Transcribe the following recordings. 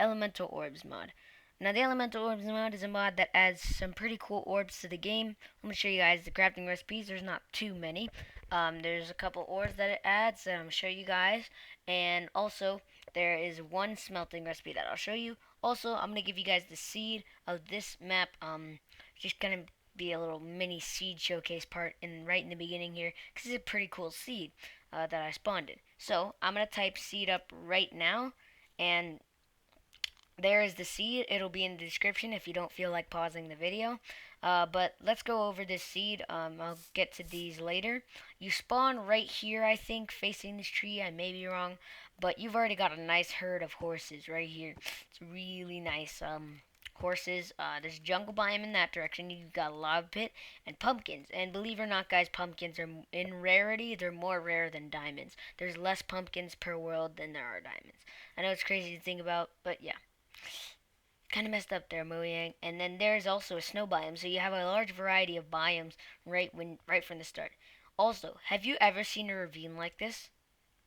Elemental Orbs Mod. Now, the Elemental Orbs Mod is a mod that adds some pretty cool orbs to the game. I'm going to show you guys the crafting recipes. There's not too many. There's a couple orbs that it adds that I'm going to show you guys. And also, there is one smelting recipe that I'll show you. Also, I'm going to give you guys the seed of this map. Just going to be a little mini seed showcase part right in the beginning here, because it's a pretty cool seed that I spawned in. So I'm gonna type seed up right now, and there is the seed. It'll be in the description if you don't feel like pausing the video. But let's go over this seed. I'll get to these later. You spawn right here, I think, facing this tree. I may be wrong, but you've already got a nice herd of horses right here. It's really nice. Horses. There's jungle biome in that direction. You've got lava pit and pumpkins. And believe it or not, guys, pumpkins are in rarity. They're more rare than diamonds. There's less pumpkins per world than there are diamonds. I know it's crazy to think about, but yeah. Kind of messed up there, Mojang. And then there's also a snow biome, so you have a large variety of biomes right from the start. Also, have you ever seen a ravine like this?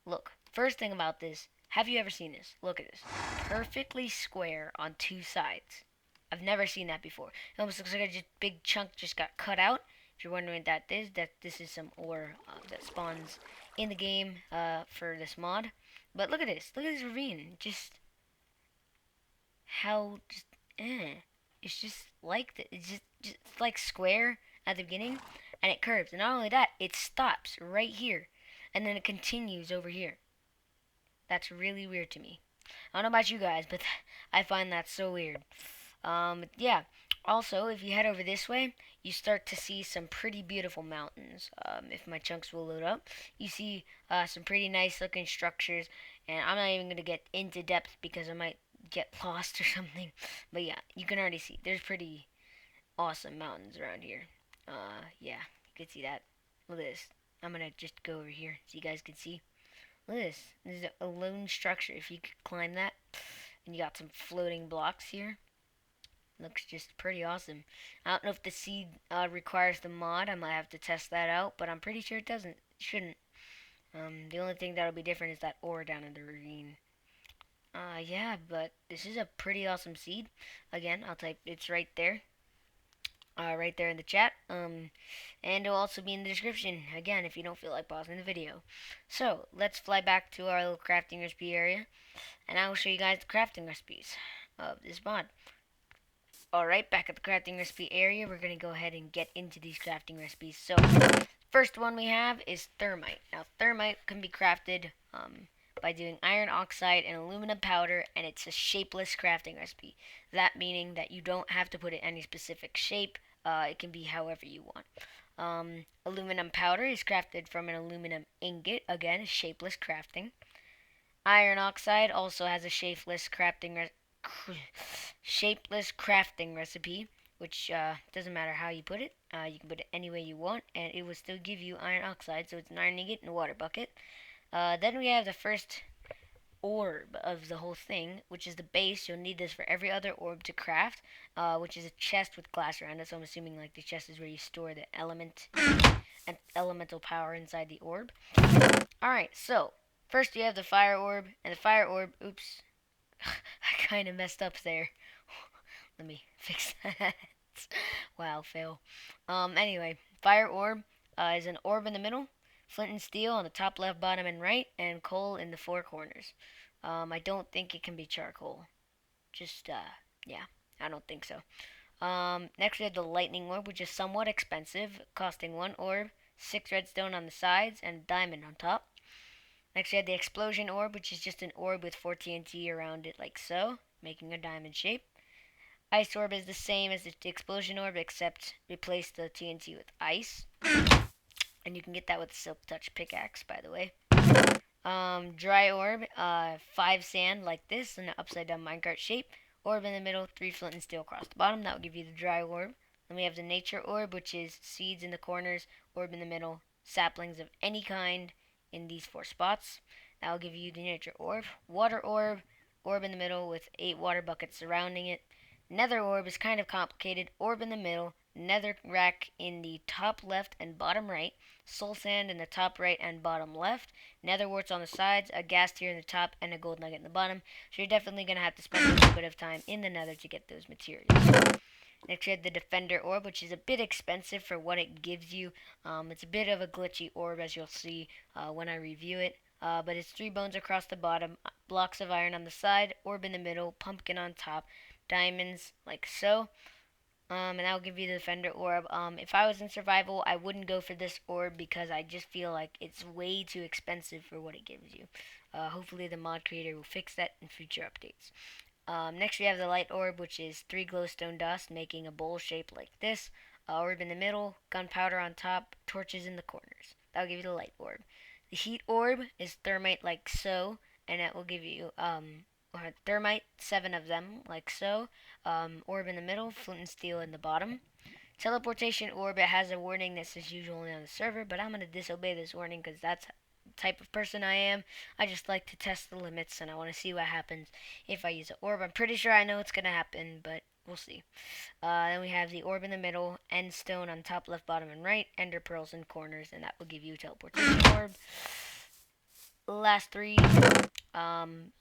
Look, first thing about this, have you ever seen this? Look at this. Perfectly square on two sides. I've never seen that before. It almost looks like a big chunk just got cut out. If you're wondering what that is, this is some ore that spawns in the game for this mod. But look at this. Look at this ravine. Just how it's just like just like square at the beginning, and it curves. And not only that, it stops right here, and then it continues over here. That's really weird to me. I don't know about you guys, but I find that so weird. Yeah. Also, if you head over this way, you start to see some pretty beautiful mountains. If my chunks will load up, you see some pretty nice looking structures, and I'm not even gonna get into depth because I might get lost or something. But yeah, you can already see there's pretty awesome mountains around here. Yeah, you can see that. Look at this. I'm gonna just go over here so you guys can see. Look at this. This is a lone structure. If you could climb that, and you got some floating blocks here. Looks just pretty awesome. I don't know if the seed requires the mod. I might have to test that out, but I'm pretty sure it doesn't. It shouldn't. The only thing that'll be different is that ore down in the ravine. Yeah, but this is a pretty awesome seed. Again, I'll type it's right there in the chat. And it'll also be in the description, again, if you don't feel like pausing the video. So, let's fly back to our little crafting recipe area, and I will show you guys the crafting recipes of this mod. Alright, back at the crafting recipe area, we're going to go ahead and get into these crafting recipes. So, first one we have is thermite. Now, thermite can be crafted by doing iron oxide and aluminum powder, and it's a shapeless crafting recipe. That meaning that you don't have to put it any specific shape. It can be however you want. Aluminum powder is crafted from an aluminum ingot. Again, shapeless crafting. Iron oxide also has a shapeless crafting recipe, which doesn't matter how you put it. You can put it any way you want, and it will still give you iron oxide. So it's an iron ingot and a water bucket. Then we have the first orb of the whole thing, which is the base. You'll need this for every other orb to craft, which is a chest with glass around it. So I'm assuming like the chest is where you store the and elemental power inside the orb. Alright, so first you have the fire orb, and the fire orb, oops, I kind of messed up there. Let me fix that. Wow, fail. Anyway, fire orb is an orb in the middle, flint and steel on the top, left, bottom, and right, and coal in the four corners. I don't think it can be charcoal. Just, yeah, I don't think so. Next we have the lightning orb, which is somewhat expensive, costing one orb, 6 redstone on the sides, and a diamond on top. Next we have the explosion orb, which is just an orb with 4 TNT around it like so, making a diamond shape. Ice orb is the same as the explosion orb, except replace the TNT with ice. And you can get that with a silk touch pickaxe, by the way. Dry orb, 5 sand like this in an upside down minecart shape. Orb in the middle, 3 flint and steel across the bottom. That will give you the dry orb. Then we have the nature orb, which is seeds in the corners, orb in the middle, saplings of any kind in these 4 spots. That will give you the nature orb. Water orb, orb in the middle with 8 water buckets surrounding it. Nether orb is kind of complicated. Orb in the middle, nether rack in the top left and bottom right, soul sand in the top right and bottom left, nether warts on the sides, a gas tier in the top, and a gold nugget in the bottom. So you're definitely going to have to spend a little bit of time in the nether to get those materials. Next we have the Defender Orb, which is a bit expensive for what it gives you. It's a bit of a glitchy orb, as you'll see when I review it. But it's 3 bones across the bottom, blocks of iron on the side, orb in the middle, pumpkin on top, diamonds like so. And that'll give you the Defender Orb. If I was in survival, I wouldn't go for this orb because I just feel like it's way too expensive for what it gives you. Hopefully the mod creator will fix that in future updates. Next we have the Light Orb, which is 3 glowstone dust, making a bowl shape like this. Orb in the middle, gunpowder on top, torches in the corners. That'll give you the Light Orb. The Heat Orb is thermite like so, and that will give you thermite, 7 of them like so. Orb in the middle, flint and steel in the bottom. Teleportation Orb, it has a warning that says use only on the server, but I'm going to disobey this warning because that's type of person I am. I just like to test the limits and I want to see what happens if I use an orb. I'm pretty sure I know what's going to happen, but we'll see. Then we have the orb in the middle, end stone on top, left, bottom, and right, ender pearls in corners, and that will give you a teleportation orb. Last 3,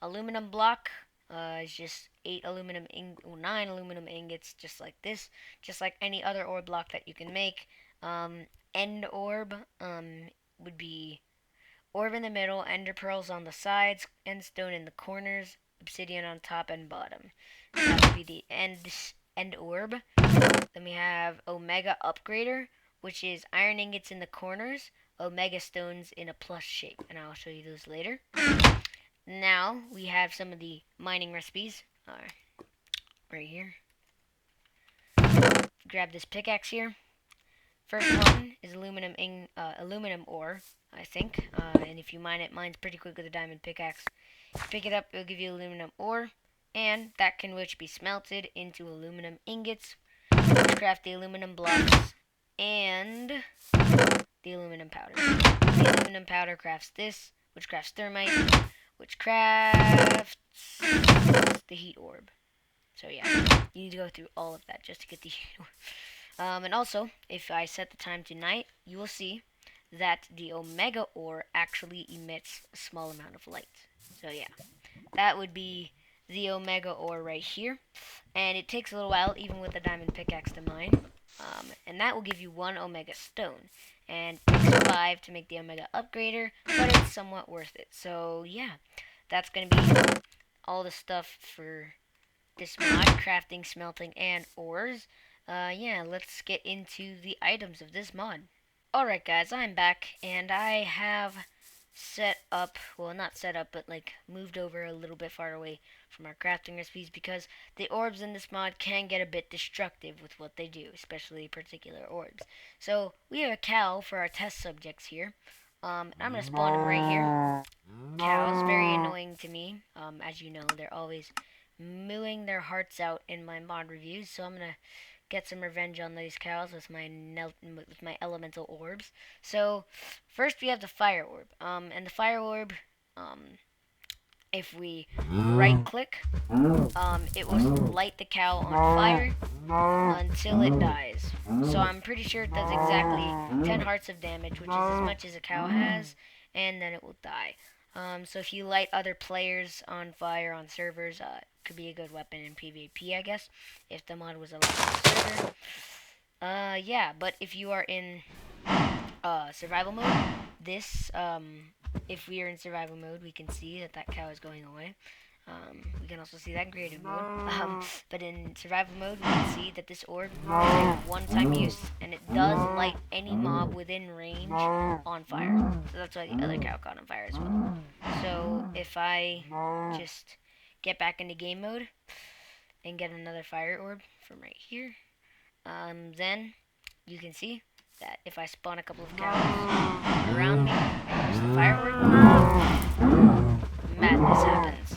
aluminum block. It's just 9 aluminum ingots, just like this, just like any other orb block that you can make. End orb would be orb in the middle, ender pearls on the sides, end stone in the corners, obsidian on top and bottom. That would be the end orb. Then we have Omega Upgrader, which is iron ingots in the corners, Omega stones in a plus shape, and I'll show you those later. Now we have some of the mining recipes right here. Grab this pickaxe here. First one is aluminum ore, I think, and if you mine it, mine's pretty quick with a diamond pickaxe. If you pick it up, it'll give you aluminum ore, and that can which be smelted into aluminum ingots, which craft the aluminum blocks, and the aluminum powder. The aluminum powder crafts this, which crafts thermite, which crafts the heat orb. So yeah, you need to go through all of that just to get the heat orb. And also, if I set the time to night, you will see that the Omega ore actually emits a small amount of light. So yeah, that would be the Omega ore right here. And it takes a little while, even with the diamond pickaxe, to mine. And that will give you 1 Omega stone. And it takes 5 to make the Omega upgrader, but it's somewhat worth it. So yeah, that's going to be all the stuff for this mod, crafting, smelting, and ores. Yeah, let's get into the items of this mod. Alright guys, I'm back, and I have set up, well not set up, but like moved over a little bit far away from our crafting recipes because the orbs in this mod can get a bit destructive with what they do, especially particular orbs. So we have a cow for our test subjects here. I'm going to spawn him right here. Cows, very annoying to me. As you know, they're always mooing their hearts out in my mod reviews, so I'm going to get some revenge on these cows with my elemental orbs. So first we have the fire orb. And the fire orb, if we right click, it will light the cow on fire until it dies. So I'm pretty sure it does exactly 10 hearts of damage, which is as much as a cow has, and then it will die. So if you light other players on fire on servers, it could be a good weapon in PvP, I guess, if the mod was allowed on the server. Yeah, but if you are in survival mode, this, if we are in survival mode, we can see that that cow is going away. We can also see that in creative mode. But in survival mode, we can see that this orb is a one-time use, and it does light any mob within range on fire. So that's why the other cow caught on fire as well. So if I just get back into game mode and get another fire orb from right here, then you can see that if I spawn a couple of cows around me and use the fire orb, madness happens.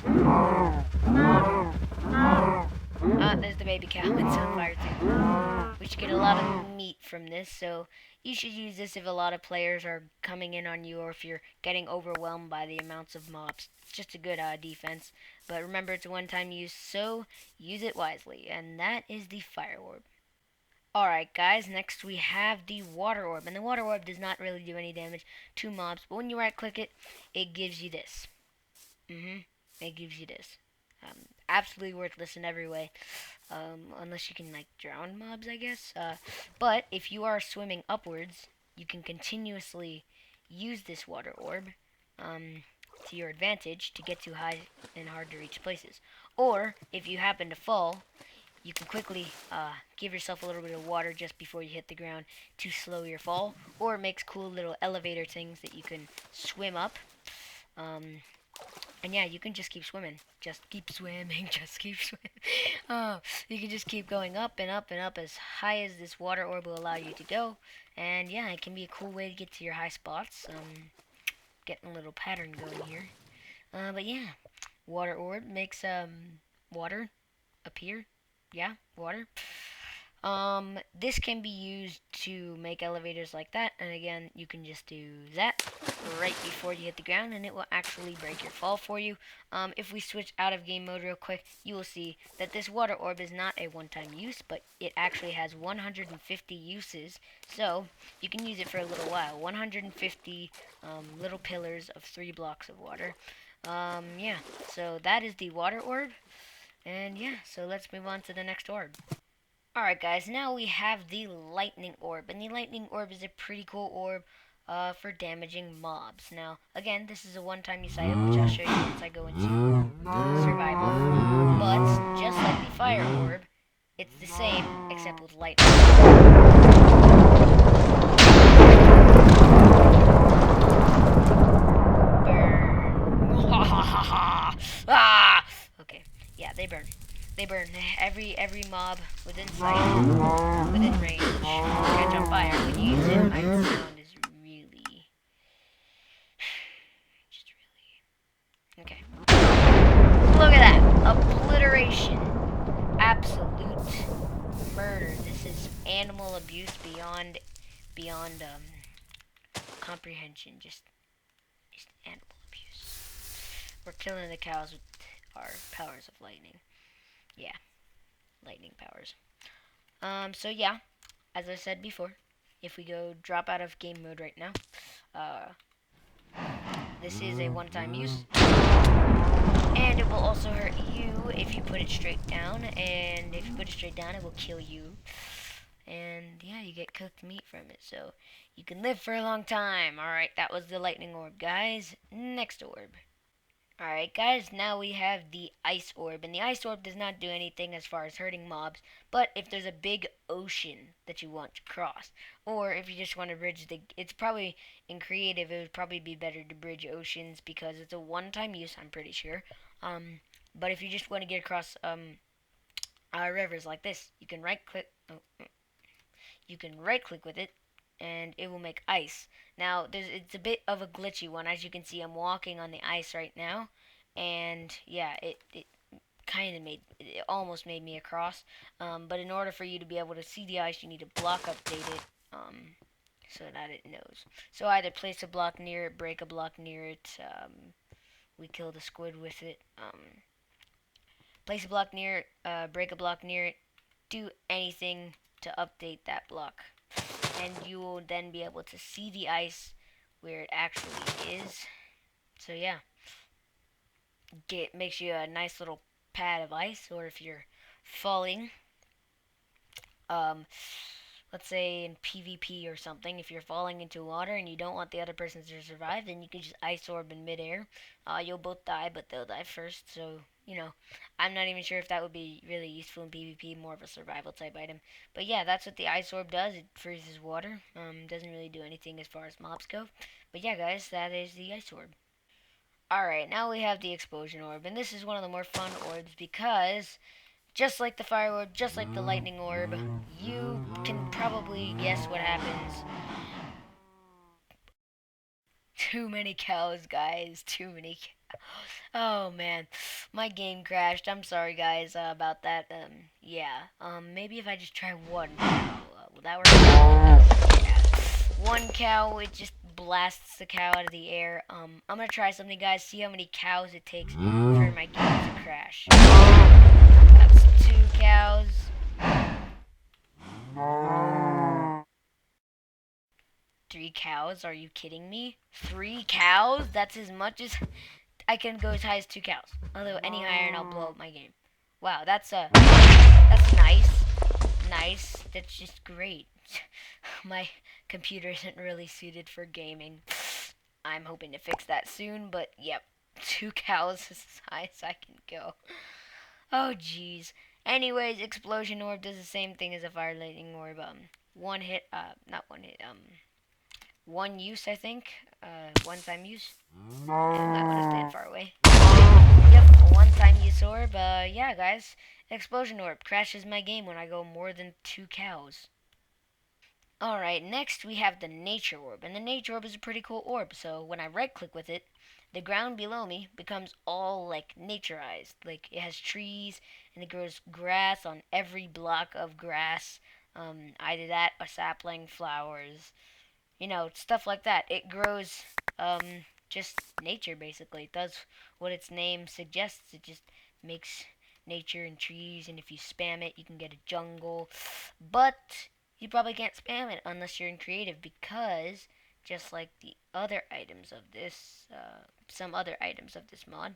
There's the baby cow. It's on fire too. We should get a lot of meat from this, so you should use this if a lot of players are coming in on you or if you're getting overwhelmed by the amounts of mobs. It's just a good defense. But remember, it's a one-time use, so use it wisely. And that is the fire orb. Alright guys, next we have the water orb. And the water orb does not really do any damage to mobs, but when you right click it, it gives you this. It gives you this. Absolutely worthless in every way. Unless you can like drown mobs, I guess. But if you are swimming upwards, you can continuously use this water orb to your advantage to get to high and hard to reach places. Or if you happen to fall, you can quickly give yourself a little bit of water just before you hit the ground to slow your fall. Or it makes cool little elevator things that you can swim up. And yeah, you can just keep swimming. Just keep swimming. Just keep swimming. You can just keep going up and up and up as high as this water orb will allow you to go. And yeah, it can be a cool way to get to your high spots. Getting a little pattern going here. But yeah, water orb makes water appear. Yeah, water. This can be used to make elevators like that, and again, you can just do that right before you hit the ground, and it will actually break your fall for you. If we switch out of game mode real quick, you will see that this water orb is not a one-time use, but it actually has 150 uses, so you can use it for a little while. 150 little pillars of 3 blocks of water. Yeah, so that is the water orb, and yeah, so let's move on to the next orb. Alright guys, now we have the lightning orb, and the lightning orb is a pretty cool orb for damaging mobs. Now, again, this is a one-time use item, which I'll show you once I go into survival, but just like the fire orb, it's the same, except with lightning. Burn. Ah! Okay, yeah, they burn. They burn every mob within sight, within range, catch on fire. When you use it, iron sound is really, just really, okay. Look at that, obliteration, absolute murder. This is animal abuse beyond comprehension. Just animal abuse. We're killing the cows with our powers of lightning. Yeah, lightning powers. So yeah, as I said before, if we go drop out of game mode right now, this is a one-time use, and it will also hurt you if you put it straight down, and if you put it straight down, it will kill you, and yeah, you get cooked meat from it, so you can live for a long time. Alright, that was the lightning orb, guys. Next orb. Alright guys, now we have the ice orb, and the ice orb does not do anything as far as hurting mobs, but if there's a big ocean that you want to cross, or if you just want to bridge it's probably, in creative, it would probably be better to bridge oceans, because it's a one-time use, I'm pretty sure, but if you just want to get across, rivers like this, you can right-click with it, and it will make ice. Now, it's a bit of a glitchy one. As you can see, I'm walking on the ice right now, and yeah, it almost made me across. But in order for you to be able to see the ice, you need to block update it, so that it knows. So either place a block near it, break a block near it. We killed a squid with it. Place a block near it, break a block near it. Do anything to update that block, and you will then be able to see the ice where it actually is. So yeah, makes you a nice little pad of ice. Or if you're falling, let's say in PvP or something, if you're falling into water and you don't want the other person to survive, then you can just ice orb in midair. You'll both die, but they'll die first, so, you know, I'm not even sure if that would be really useful in PvP, more of a survival type item. But yeah, that's what the ice orb does. It freezes water. Doesn't really do anything as far as mobs go. But yeah, guys, that is the ice orb. Alright, now we have the explosion orb, and this is one of the more fun orbs because just like the fire orb, just like the lightning orb, you can probably guess what happens. Too many cows, guys. Too many cows. Oh, man. My game crashed. I'm sorry, guys, about that. Yeah. Maybe if I just try one cow, will that work? Yeah. One cow, it just blasts the cow out of the air. I'm gonna try something, guys. See how many cows it takes for my game to crash. crash. That's 2 cows. 3 cows? Are you kidding me? 3 cows? That's as much as I can go as high as 2 cows. Although any higher and I'll blow up my game. Wow, that's nice. Nice. That's just great. My computer isn't really suited for gaming. I'm hoping to fix that soon, but yep. 2 cows is as high as I can go. Oh jeez. Anyways, explosion orb does the same thing as a fire lightning orb. One hit, not one hit, one use, I think. One time use. I might want to stand far away. Yep, a one time use orb. Yeah, guys. Explosion orb crashes my game when I go more than 2 cows. Alright, next we have the nature orb. And the nature orb is a pretty cool orb. So when I right click with it, the ground below me becomes all like naturized. Like it has trees and it grows grass on every block of grass. Either that or sapling, flowers, stuff like that. It grows just nature basically. It does what its name suggests. It just makes nature and trees, and if you spam it, you can get a jungle. But you probably can't spam it unless you're in creative because just like the other items of this, some other items of this mod,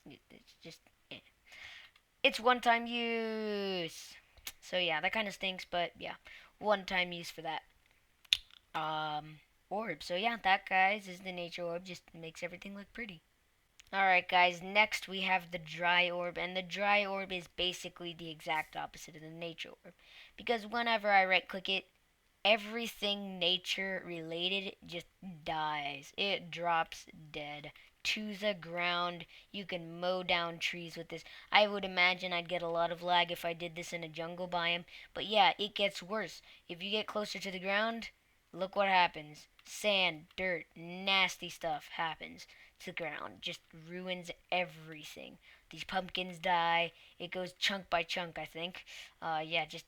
it's just it's one-time use. So yeah, that kind of stinks, but yeah, one-time use for that. Orb. So yeah, that guys is the nature orb. Just makes everything look pretty. Alright guys, next we have the dry orb, and the dry orb is basically the exact opposite of the nature orb. Because whenever I right click it, everything nature related just dies. It drops dead to the ground. You can mow down trees with this. I would imagine I'd get a lot of lag if I did this in a jungle biome. But yeah, it gets worse. If you get closer to the ground, look what happens. Sand, dirt, nasty stuff happens to the ground. Just ruins everything. These pumpkins die. It goes chunk by chunk, I think. Yeah, just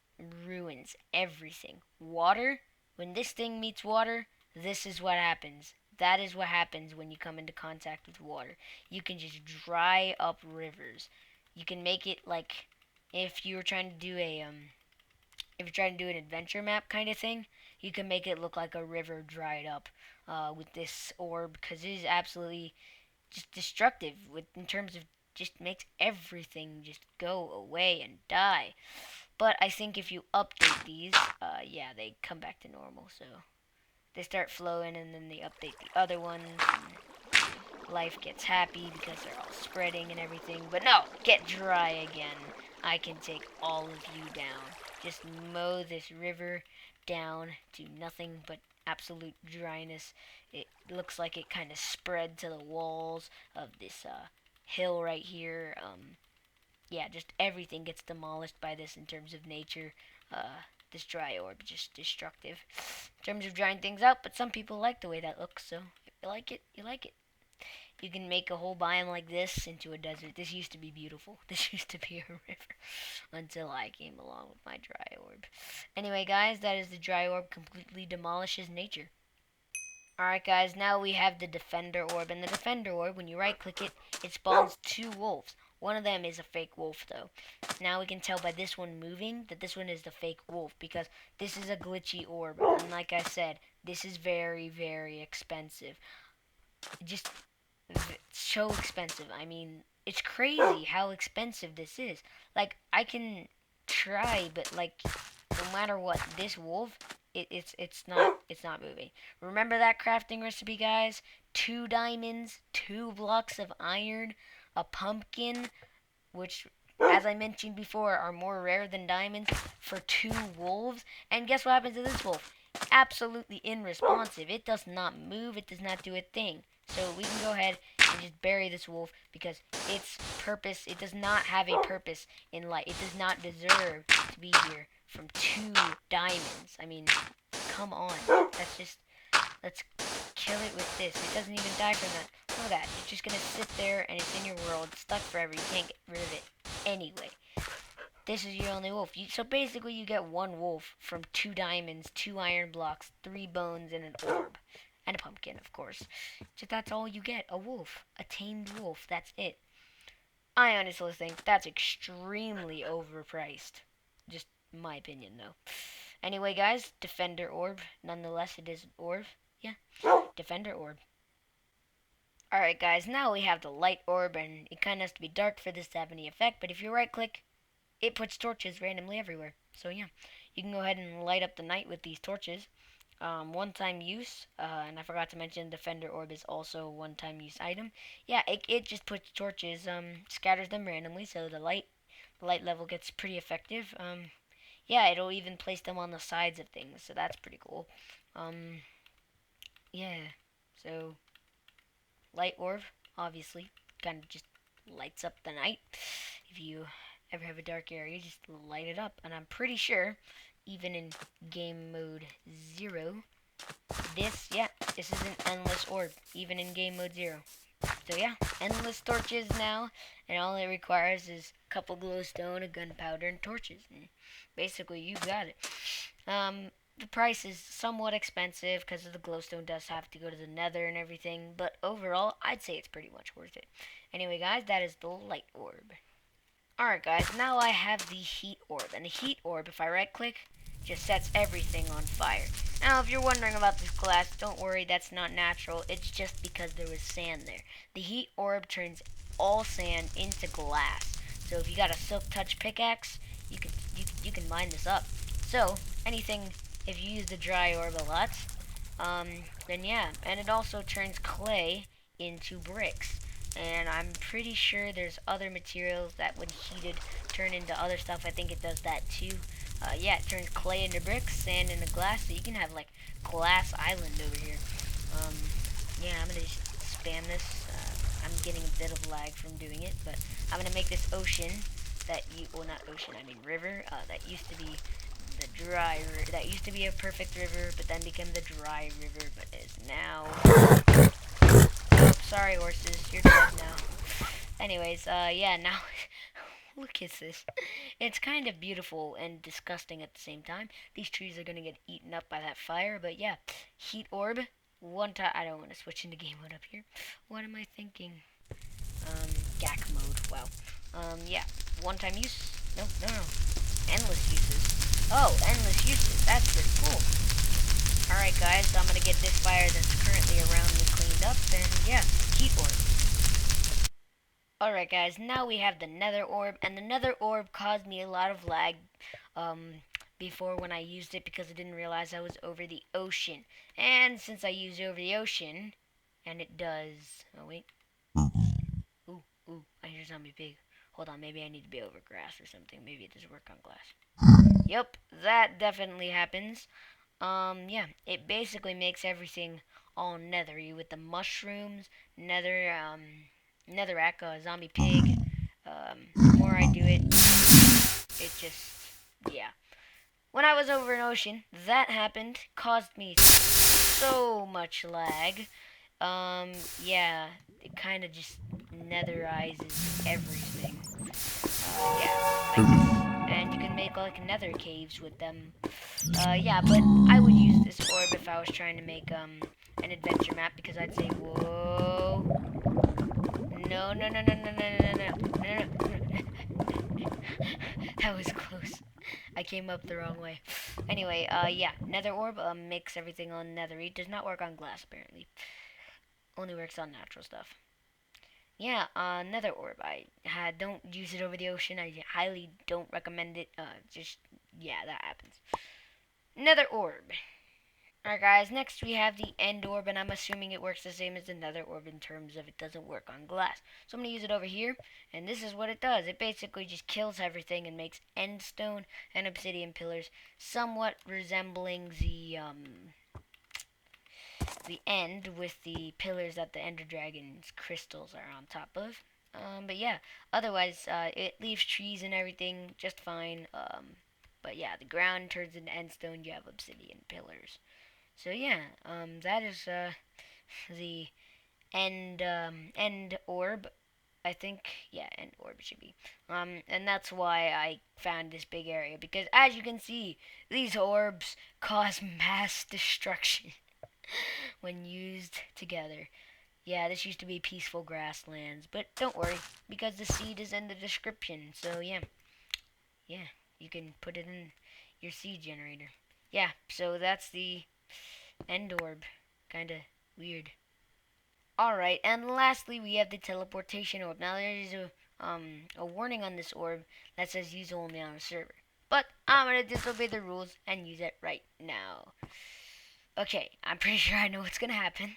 ruins everything. Water, when this thing meets water, this is what happens. That is what happens when you come into contact with water. You can just dry up rivers. You can make it like if you were trying to do a if you're trying to do an adventure map kind of thing, you can make it look like a river dried up with this orb because it is absolutely just destructive in terms of just makes everything just go away and die. But I think if you update these, yeah, they come back to normal. So they start flowing, and then they update the other ones. And life gets happy because they're all spreading and everything. But no, get dry again. I can take all of you down. Just mow this river down to nothing but absolute dryness. It looks like it kind of spread to the walls of this hill right here. Yeah, just everything gets demolished by this in terms of nature. This dry orb just destructive in terms of drying things out, but some people like the way that looks, so if you like it, you like it. You can make a whole biome like this into a desert. This used to be beautiful. This used to be a river until I came along with my dry orb. Anyway, guys, that is the dry orb completely demolishes nature. Alright guys, now we have the Defender Orb, and the Defender Orb, when you right click it, it spawns 2 wolves. One of them is a fake wolf though. Now we can tell by this one moving that this one is the fake wolf because this is a glitchy orb, and like I said, this is very, very expensive. Just so expensive. I mean, it's crazy how expensive this is. Like, I can try, but like, no matter what, this wolf, it's not moving. Remember that crafting recipe, guys? 2 diamonds, 2 blocks of iron, a pumpkin, which, as I mentioned before, are more rare than diamonds, for 2 wolves. And guess what happens to this wolf? Absolutely unresponsive. It does not move. It does not do a thing. So we can go ahead and just bury this wolf because its purpose, it does not have a purpose in life. It does not deserve to be here from 2 diamonds. I mean, come on. Let's kill it with this. It doesn't even die from that. Look at that. It's just going to sit there and it's in your world, stuck forever. You can't get rid of it anyway. This is your only wolf. So basically you get 1 wolf from 2 diamonds, 2 iron blocks, 3 bones, and an orb. And a pumpkin, of course. Just that's all you get. A wolf. A tamed wolf. That's it. I honestly think that's extremely overpriced. Just my opinion, though. Anyway, guys, Defender Orb. Nonetheless, it is an orb. Yeah, Defender Orb. Alright, guys, now we have the Light Orb, and it kind of has to be dark for this to have any effect, but if you right click, it puts torches randomly everywhere. So, yeah, you can go ahead and light up the night with these torches. One-time use, and I forgot to mention Defender Orb is also a one-time use item. Yeah, it just puts torches, scatters them randomly, so the light level gets pretty effective. Yeah, it'll even place them on the sides of things, so that's pretty cool. Um, yeah, so Light Orb, obviously, kind of just lights up the night. If you ever have a dark area, just light it up, and I'm pretty sure, even in game mode 0, this is an endless orb, even in game mode 0. So yeah, endless torches now, and all it requires is a couple glowstone, a gunpowder, and torches, and basically you got it. The price is somewhat expensive because the glowstone does have to go to the nether and everything, but overall, I'd say it's pretty much worth it. Anyway, guys, that is the light orb. Alright guys, now I have the heat orb. And the heat orb, if I right click, just sets everything on fire. Now if you're wondering about this glass, don't worry, that's not natural. It's just because there was sand there. The heat orb turns all sand into glass. So if you got a silk touch pickaxe, you can mine this up. So anything, if you use the dry orb a lot, then yeah. And it also turns clay into bricks. And I'm pretty sure there's other materials that when heated turn into other stuff. I think it does that too. Yeah, it turns clay into bricks, sand into glass, so you can have like glass island over here. Um, yeah, I'm gonna just spam this. I'm getting a bit of lag from doing it, but I'm gonna make this ocean well, not ocean, I mean river, that used to be that used to be a perfect river, but then became the dry river, but is now, oh, sorry horses, you're dead now. Anyways, yeah, now, look at this. It's kind of beautiful and disgusting at the same time. These trees are gonna get eaten up by that fire, but yeah, heat orb, one time, I don't want to switch into game mode up here. What am I thinking? GAC mode, wow. Yeah, one time use, no, endless uses. Oh, endless uses, that's pretty cool. Alright guys, so I'm gonna get this fire that's currently around me cleaned up, and yeah, heat orb. Alright guys, now we have the nether orb, and the nether orb caused me a lot of lag before when I used it because I didn't realize I was over the ocean. And since I used it over the ocean, and it does, oh wait, ooh, I hear zombie pig. Hold on, maybe I need to be over grass or something. Maybe it doesn't work on glass. Yep, that definitely happens. Yeah, it basically makes everything all nethery with the mushrooms, netherrack, zombie pig. The more I do it, it just, yeah. When I was over an ocean, that happened, caused me so much lag. Yeah, it kind of just netherizes everything. Yeah, like this. And you can make like nether caves with them. Yeah, but I would use this orb if I was trying to make an adventure map because I'd say, whoa, no. That was close. I came up the wrong way. Anyway, yeah, nether orb makes everything on nethery. Does not work on glass apparently. Only works on natural stuff. Yeah, nether orb. Don't use it over the ocean. I highly don't recommend it. Just yeah, that happens. Nether orb. Alright guys, next we have the end orb, and I'm assuming it works the same as the nether orb in terms of it doesn't work on glass. So I'm going to use it over here, and this is what it does. It basically just kills everything and makes end stone and obsidian pillars, somewhat resembling the end with the pillars that the ender dragon's crystals are on top of. But yeah, otherwise it leaves trees and everything just fine. But yeah, the ground turns into end stone, you have obsidian pillars. So yeah, that is the end orb. I think yeah, end orb should be. And that's why I found this big area because as you can see, these orbs cause mass destruction when used together. Yeah, this used to be peaceful grasslands, but don't worry, because the seed is in the description. So yeah, you can put it in your seed generator. Yeah, so that's the end orb. Kinda weird. Alright, and lastly we have the teleportation orb. Now there is a warning on this orb that says use only on a server. But I'm gonna disobey the rules and use it right now. Okay, I'm pretty sure I know what's gonna happen.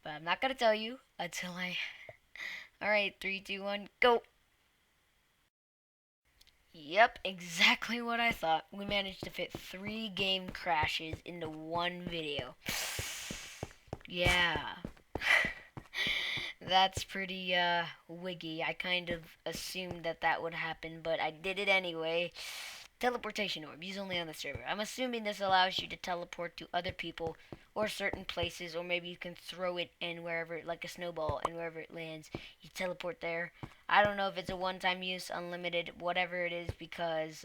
But I'm not gonna tell you until I. Alright, 3, 2, 1, go! Yep, exactly what I thought. We managed to fit 3 game crashes into one video. Yeah. That's pretty wiggy. I kind of assumed that that would happen, but I did it anyway. Teleportation orb, use only on the server. I'm assuming this allows you to teleport to other people or certain places, or maybe you can throw it in wherever, like a snowball, and wherever it lands, you teleport there. I don't know if it's a one-time use, unlimited, whatever it is, because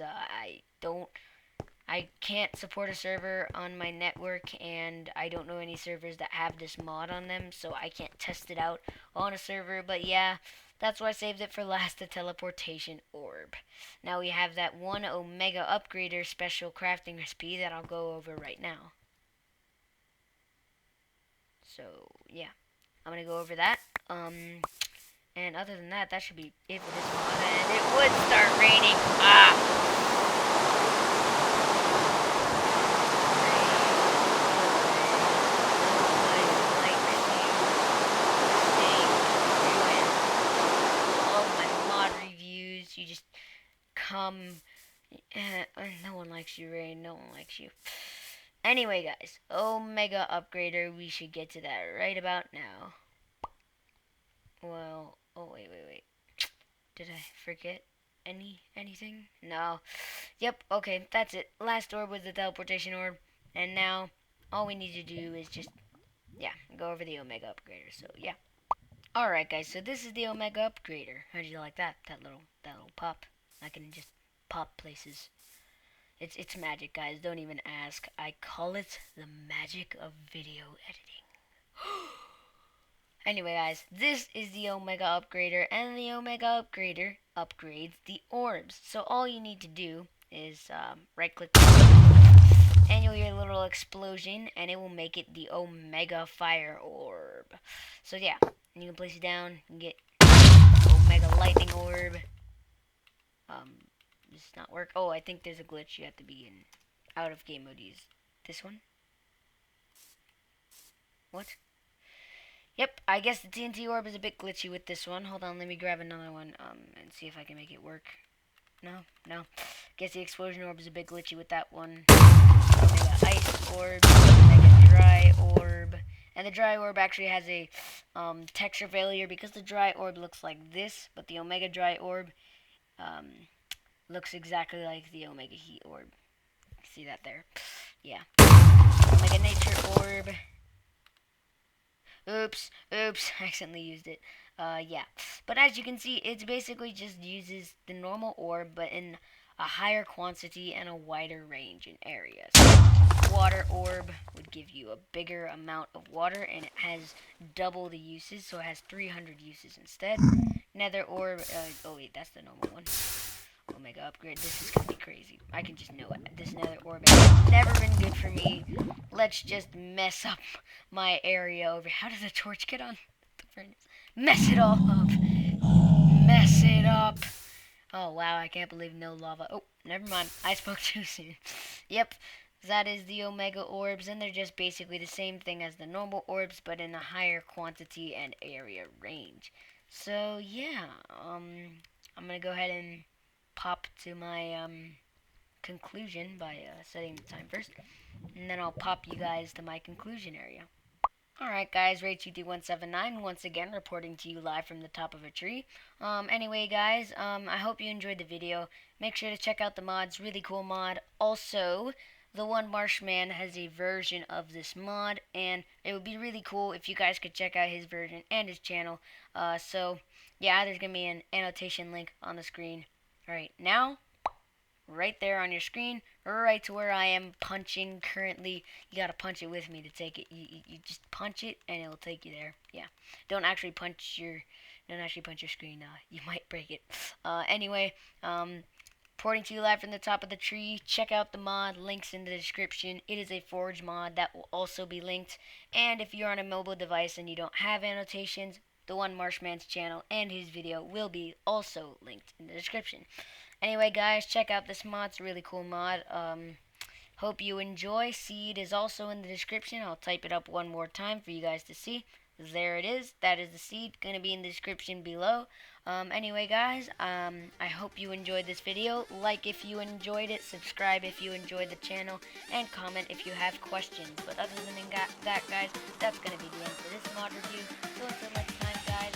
I can't support a server on my network, and I don't know any servers that have this mod on them, so I can't test it out on a server. But yeah, that's why I saved it for last, the teleportation orb. Now we have that one Omega Upgrader special crafting recipe that I'll go over right now. So yeah, I'm gonna go over that. And other than that, that should be it for this mod. And it would start raining. You just come. No one likes you, Rain. No one likes you. Anyway, guys, Omega Upgrader. We should get to that right about now. Well, oh wait. Did I forget anything? No. Yep. Okay, that's it. Last orb was the teleportation orb, and now all we need to do is just go over the Omega Upgrader. So yeah. Alright guys, so this is the Omega Upgrader. How do you like that? That little pop. I can just pop places. It's magic, guys. Don't even ask. I call it the magic of video editing. Anyway, guys, this is the Omega Upgrader, and the Omega Upgrader upgrades the orbs. So all you need to do is right click and you'll hear a little explosion, and it will make it the Omega Fire Orb. So yeah, you can place it down and get Omega Lightning Orb. Does not work. Oh, I think there's a glitch. You have to be in out of game mode to use this one. What? Yep, I guess the TNT Orb is a bit glitchy with this one. Hold on, let me grab another one and see if I can make it work. No. Guess the Explosion Orb is a bit glitchy with that one. Omega Ice Orb, Omega Dry Orb. And the Dry Orb actually has a texture failure because the Dry Orb looks like this, but the Omega Dry Orb looks exactly like the Omega Heat Orb. See that there? Yeah. Omega Nature Orb. Oops, I accidentally used it. Yeah. But as you can see, it's basically just uses the normal orb, but in a higher quantity and a wider range in areas. Water orb would give you a bigger amount of water, and it has double the uses, so it has 300 uses instead. Nether orb, oh wait, that's the normal one. Omega upgrade, this is gonna be crazy. I can just know it. This nether orb has never been good for me. Let's just mess up my area over. How does the torch get on the furnace? Mess it all up. Mess it up. Oh wow, I can't believe no lava. Oh, never mind. I spoke too soon. Yep, that is the Omega orbs, and they're just basically the same thing as the normal orbs, but in a higher quantity and area range. So yeah, I'm gonna go ahead and pop to my conclusion by setting the time first, and then I'll pop you guys to my conclusion area. Alright guys, RayTD179 once again reporting to you live from the top of a tree. Anyway guys, I hope you enjoyed the video. Make sure to check out the mods, really cool mod. Also, the One Marshman has a version of this mod, and it would be really cool if you guys could check out his version and his channel. So, yeah, there's going to be an annotation link on the screen right now. right there on your screen, right to where I am punching currently. You gotta punch it with me to take it. You just punch it and it'll take you there. Yeah. Don't actually punch your don't actually punch your screen. You might break it. Anyway, reporting to you live from the top of the tree. Check out the mod. Links in the description. It is a Forge mod that will also be linked. And if you're on a mobile device and you don't have annotations, the one Marshman's channel and his video will be also linked in the description. Anyway, guys, check out this mod. It's a really cool mod. Hope you enjoy. Seed is also in the description. I'll type it up one more time for you guys to see. There it is. That is the seed. Going to be in the description below. Anyway, guys, I hope you enjoyed this video. Like if you enjoyed it, subscribe if you enjoyed the channel, and comment if you have questions. But other than that, guys, that's going to be the end for this mod review. So until next time, guys,